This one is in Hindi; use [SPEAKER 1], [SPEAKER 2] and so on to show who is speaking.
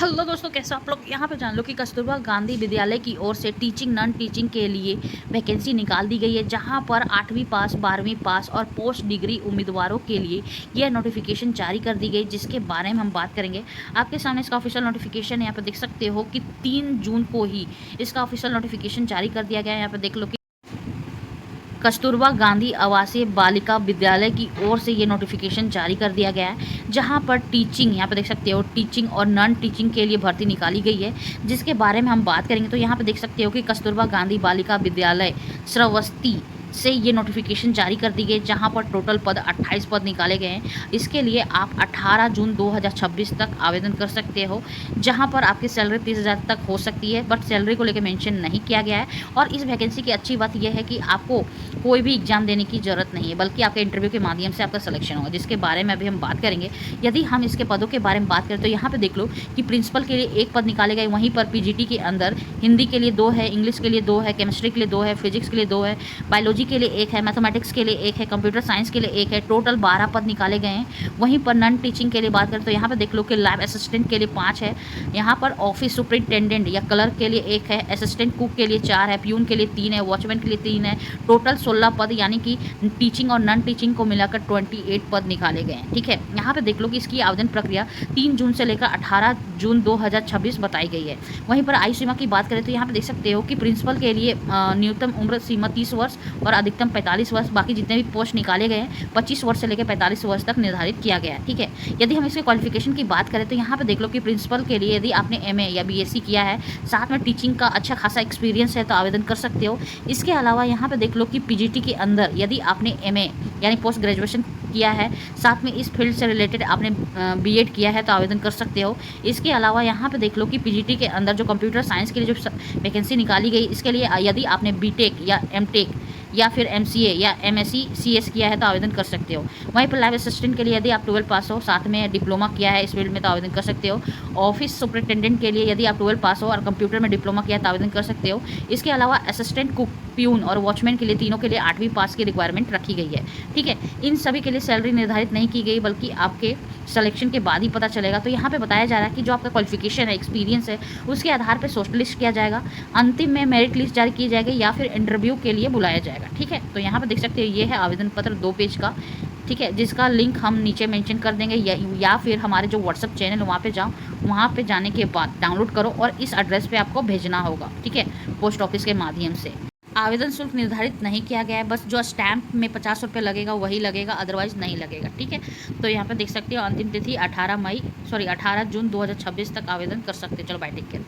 [SPEAKER 1] हेलो दोस्तों, कैसे आप लोग। यहाँ पे जान लो कि कस्तूरबा गांधी विद्यालय की ओर से टीचिंग नॉन टीचिंग के लिए वैकेंसी निकाल दी गई है, जहाँ पर 8वीं पास 12वीं पास और पोस्ट डिग्री उम्मीदवारों के लिए यह नोटिफिकेशन जारी कर दी गई, जिसके बारे में हम बात करेंगे। आपके सामने इसका ऑफिशियल नोटिफिकेशन यहाँ पर देख सकते हो कि 3 जून को ही इसका ऑफिशियल नोटिफिकेशन जारी कर दिया गया है। यहाँ पर देख लो कि कस्तूरबा गांधी आवासीय बालिका विद्यालय की ओर से ये नोटिफिकेशन जारी कर दिया गया है, जहां पर टीचिंग, यहाँ पे देख सकते हो, टीचिंग और नॉन टीचिंग के लिए भर्ती निकाली गई है, जिसके बारे में हम बात करेंगे। तो यहाँ पे देख सकते हो कि कस्तूरबा गांधी बालिका विद्यालय श्रावस्ती से ये नोटिफिकेशन जारी कर दी गई, जहां पर टोटल पद 28 पद निकाले गए हैं। इसके लिए आप 18 जून 2026 तक आवेदन कर सकते हो, जहां पर आपकी सैलरी 30,000 तक हो सकती है, बट सैलरी को लेकर मेंशन नहीं किया गया है। और इस वैकेंसी की अच्छी बात यह है कि आपको कोई भी एग्जाम देने की ज़रूरत नहीं है, बल्कि आपके इंटरव्यू के माध्यम से आपका सिलेक्शन होगा, जिसके बारे में अभी हम बात करेंगे। यदि हम इसके पदों के बारे में बात करें तो यहाँ पे देख लो कि प्रिंसिपल के लिए 1 पद निकाले गए, वहीं पर पीजीटी के अंदर हिंदी के लिए 2 है, इंग्लिश के लिए 2 है, केमिस्ट्री के लिए 2 है, फिजिक्स के लिए 2 है, बायोलॉजी के लिए 1 है, मैथमेटिक्स के लिए 1 है, कंप्यूटर साइंस के लिए 1 है। टोटल 12 पद निकाले गए हैं। वहीं पर नॉन टीचिंग के लिए बात करें तो यहाँ पर देख लो कि लैब असिस्टेंट के लिए 5 है, यहाँ पर ऑफिस सुपरिटेंडेंट या क्लर्क के लिए 1 है, असिस्टेंट कुक के लिए 4 है, प्यून के लिए 3 है, वॉचमैन के लिए 3 है। टोटल 16 पद, यानी कि टीचिंग और नॉन टीचिंग को मिलाकर 28 पद निकाले गए हैं। ठीक है, यहाँ पे देख लो कि इसकी आवेदन प्रक्रिया 3 जून से लेकर 18 जून 2026 बताई गई है। वहीं पर आयु सीमा की बात करें तो यहाँ पे देख सकते हो कि प्रिंसिपल के लिए न्यूनतम उम्र सीमा 30 वर्ष और अधिकतम 45 वर्ष, बाकी जितने भी पोस्ट निकाले गए हैं 25 वर्ष से लेकर 45 वर्ष तक निर्धारित किया गया है। ठीक है, यदि हम इसके क्वालिफिकेशन की बात करें तो यहाँ पे देख लो कि प्रिंसिपल के लिए यदि आपने एमए या बीएससी किया है, साथ में टीचिंग का अच्छा खासा एक्सपीरियंस है, तो आवेदन कर सकते हो। इसके अलावा यहाँ पे देख लो कि पीजीटी के अंदर यदि आपने एमए यानी पोस्ट ग्रेजुएशन किया है, साथ में इस फील्ड से रिलेटेड आपने बीएड किया है, तो आवेदन कर सकते हो। इसके अलावा यहाँ पे देख लो कि पीजीटी के अंदर जो कंप्यूटर साइंस के लिए जो वैकेंसी निकाली गई, इसके लिए यदि आपने बीटेक या एमटेक या फिर एमसीए या एमएससी सीएस किया है, तो आवेदन कर सकते हो। वहीं पर लैब असिस्टेंट के लिए यदि आप 12 पास हो, साथ में डिप्लोमा किया है इस फील्ड में, तो आवेदन कर सकते हो। ऑफिस सुपरिटेंडेंट के लिए यदि आप 12 पास हो और कंप्यूटर में डिप्लोमा किया है, तो आवेदन कर सकते हो। इसके अलावा असिस्टेंट कुक, प्यून और वॉचमैन के लिए, तीनों के लिए 8वीं पास की रिक्वायरमेंट रखी गई है। ठीक है, इन सभी के लिए सैलरी निर्धारित नहीं की गई, बल्कि आपके सिलेक्शन के बाद ही पता चलेगा। तो यहाँ पे बताया जा रहा है कि जो आपका क्वालिफिकेशन है, एक्सपीरियंस है, उसके आधार पर शॉर्ट लिस्ट किया जाएगा, अंतिम में मेरिट लिस्ट जारी की जाएगी या फिर इंटरव्यू के लिए बुलाया जाएगा। ठीक है, तो यहाँ पर देख सकते हो ये है आवेदन पत्र 2 पेज का। ठीक है, जिसका लिंक हम नीचे मेंशन कर देंगे, या फिर हमारे जो व्हाट्सअप चैनल वहाँ पे जाओ, वहाँ पे जाने के बाद डाउनलोड करो और इस एड्रेस पे आपको भेजना होगा। ठीक है, पोस्ट ऑफिस के माध्यम से। आवेदन शुल्क निर्धारित नहीं किया गया है, बस जो स्टैंप में 50 रुपये लगेगा वही लगेगा, अदरवाइज नहीं लगेगा। ठीक है, तो यहाँ पे देख सकते हो अंतिम तिथि 18 जून 2026 तक आवेदन कर सकते हो। चलो बाय, टेक केयर।